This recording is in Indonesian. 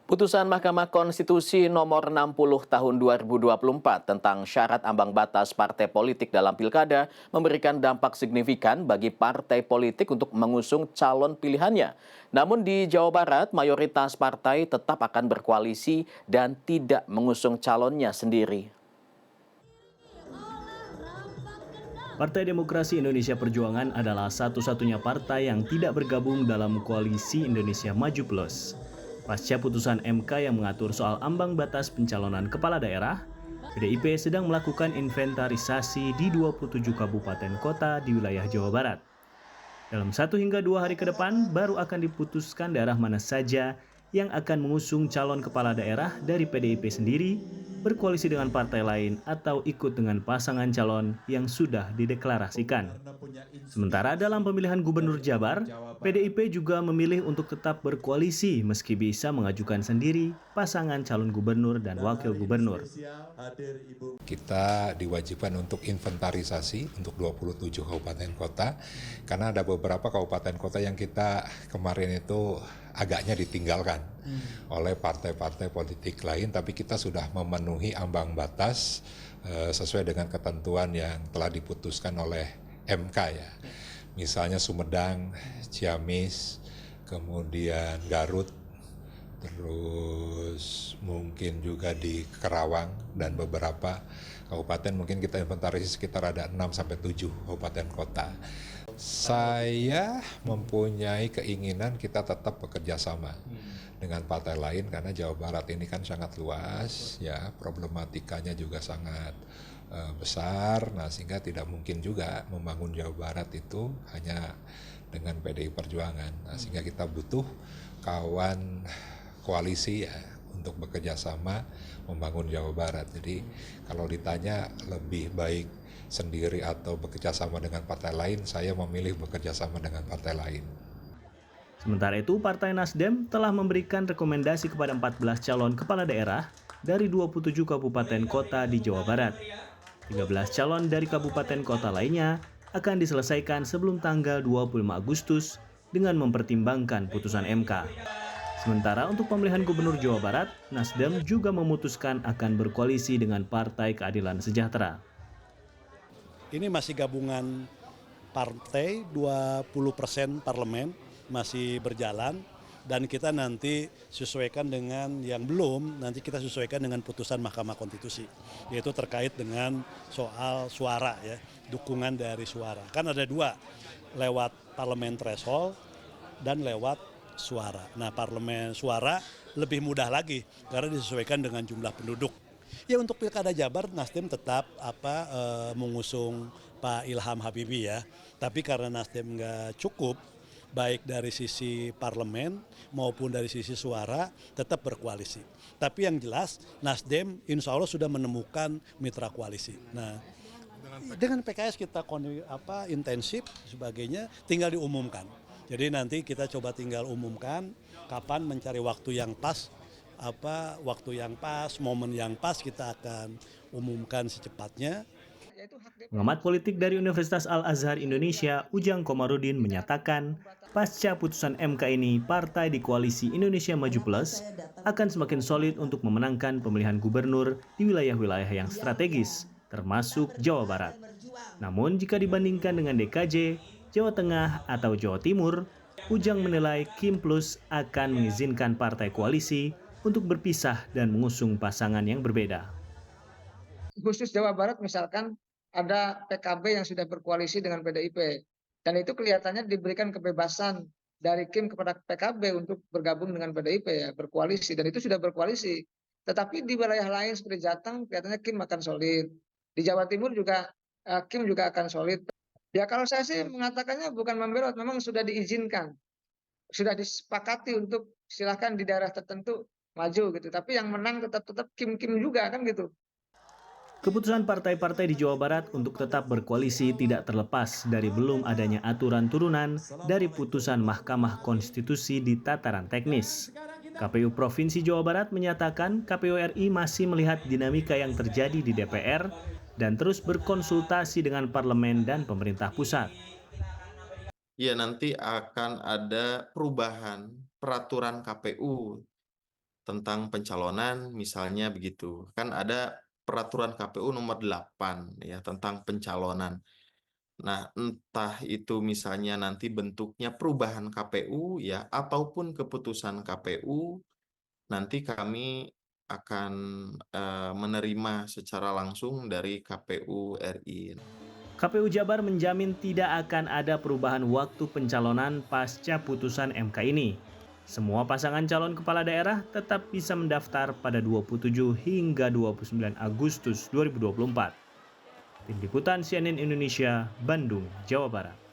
Putusan Mahkamah Konstitusi nomor 60 tahun 2024 tentang syarat ambang batas partai politik dalam pilkada memberikan dampak signifikan bagi partai politik untuk mengusung calon pilihannya. Namun di Jawa Barat, mayoritas partai tetap akan berkoalisi dan tidak mengusung calonnya sendiri. Partai Demokrasi Indonesia Perjuangan adalah satu-satunya partai yang tidak bergabung dalam koalisi Indonesia Maju Plus. Pasca putusan MK yang mengatur soal ambang batas pencalonan kepala daerah, PDIP sedang melakukan inventarisasi di 27 kabupaten kota di wilayah Jawa Barat. Dalam 1 hingga 2 hari ke depan, baru akan diputuskan daerah mana saja yang akan mengusung calon kepala daerah dari PDIP sendiri, berkoalisi dengan partai lain, atau ikut dengan pasangan calon yang sudah dideklarasikan. Sementara dalam pemilihan gubernur Jabar, PDIP juga memilih untuk tetap berkoalisi meski bisa mengajukan sendiri pasangan calon gubernur dan wakil gubernur. Kita diwajibkan untuk inventarisasi untuk 27 kabupaten kota, karena ada beberapa kabupaten kota yang kita kemarin itu agaknya ditinggalkan oleh partai-partai politik lain, tapi kita sudah memenuhi ambang batas sesuai dengan ketentuan yang telah diputuskan oleh MK ya. Misalnya Sumedang, Ciamis, kemudian Garut, terus mungkin juga di Kerawang dan beberapa kabupaten mungkin kita inventarisasi sekitar ada 6-7 kabupaten kota. Saya mempunyai keinginan kita tetap bekerja sama dengan partai lain karena Jawa Barat ini kan sangat luas ya, problematikanya juga sangat besar, nah sehingga tidak mungkin juga membangun Jawa Barat itu hanya dengan PDI Perjuangan. Nah, sehingga kita butuh kawan koalisi ya untuk bekerja sama membangun Jawa Barat. Jadi kalau ditanya lebih baik sendiri atau bekerja sama dengan partai lain, saya memilih bekerja sama dengan partai lain. Sementara itu, Partai Nasdem telah memberikan rekomendasi kepada 14 calon kepala daerah dari 27 kabupaten kota di Jawa Barat. 13 calon dari kabupaten kota lainnya akan diselesaikan sebelum tanggal 25 Agustus dengan mempertimbangkan putusan MK. Sementara untuk pemilihan gubernur Jawa Barat, Nasdem juga memutuskan akan berkoalisi dengan Partai Keadilan Sejahtera. Ini masih gabungan partai, 20% parlemen masih berjalan, dan kita nanti sesuaikan dengan yang belum, nanti kita sesuaikan dengan putusan Mahkamah Konstitusi, yaitu terkait dengan soal suara ya, dukungan dari suara. Kan ada dua, lewat parlemen threshold dan lewat suara. Nah, parlemen suara lebih mudah lagi karena disesuaikan dengan jumlah penduduk. Ya, untuk Pilkada Jabar Nasdem tetap mengusung Pak Ilham Habibie ya. Tapi karena Nasdem nggak cukup baik dari sisi parlemen maupun dari sisi suara, tetap berkoalisi. Tapi yang jelas Nasdem insya Allah sudah menemukan mitra koalisi. Nah, dengan PKS kita intensif sebagainya, tinggal diumumkan. Jadi nanti kita coba tinggal umumkan kapan mencari waktu yang pas, momen yang pas kita akan umumkan secepatnya. Pengamat politik dari Universitas Al-Azhar Indonesia, Ujang Komarudin menyatakan, pasca putusan MK ini, partai di koalisi Indonesia Maju Plus akan semakin solid untuk memenangkan pemilihan gubernur di wilayah-wilayah yang strategis, termasuk Jawa Barat. Namun jika dibandingkan dengan DKJ, Jawa Tengah atau Jawa Timur, Ujang menilai Kim Plus akan mengizinkan partai koalisi untuk berpisah dan mengusung pasangan yang berbeda. Khusus Jawa Barat misalkan ada PKB yang sudah berkoalisi dengan PDIP, dan itu kelihatannya diberikan kebebasan dari Kim kepada PKB untuk bergabung dengan PDIP ya, berkoalisi, dan itu sudah berkoalisi. Tetapi di wilayah lain seperti Jateng kelihatannya Kim akan solid. Di Jawa Timur juga Kim juga akan solid. Ya kalau saya sih mengatakannya bukan membelot, memang sudah diizinkan, sudah disepakati untuk silakan di daerah tertentu maju gitu. Tapi yang menang tetap Kim juga kan gitu. Keputusan partai-partai di Jawa Barat untuk tetap berkoalisi tidak terlepas dari belum adanya aturan turunan dari putusan Mahkamah Konstitusi di tataran teknis. KPU Provinsi Jawa Barat menyatakan KPU RI masih melihat dinamika yang terjadi di DPR dan terus berkonsultasi dengan parlemen dan pemerintah pusat. Ya, nanti akan ada perubahan peraturan KPU tentang pencalonan misalnya begitu. Kan ada peraturan KPU nomor 8 ya tentang pencalonan. Nah, entah itu misalnya nanti bentuknya perubahan KPU ya ataupun keputusan KPU, nanti kami akan menerima secara langsung dari KPU RI. KPU Jabar menjamin tidak akan ada perubahan waktu pencalonan pasca putusan MK ini. Semua pasangan calon kepala daerah tetap bisa mendaftar pada 27 hingga 29 Agustus 2024. Tim Liputan CNN Indonesia, Bandung, Jawa Barat.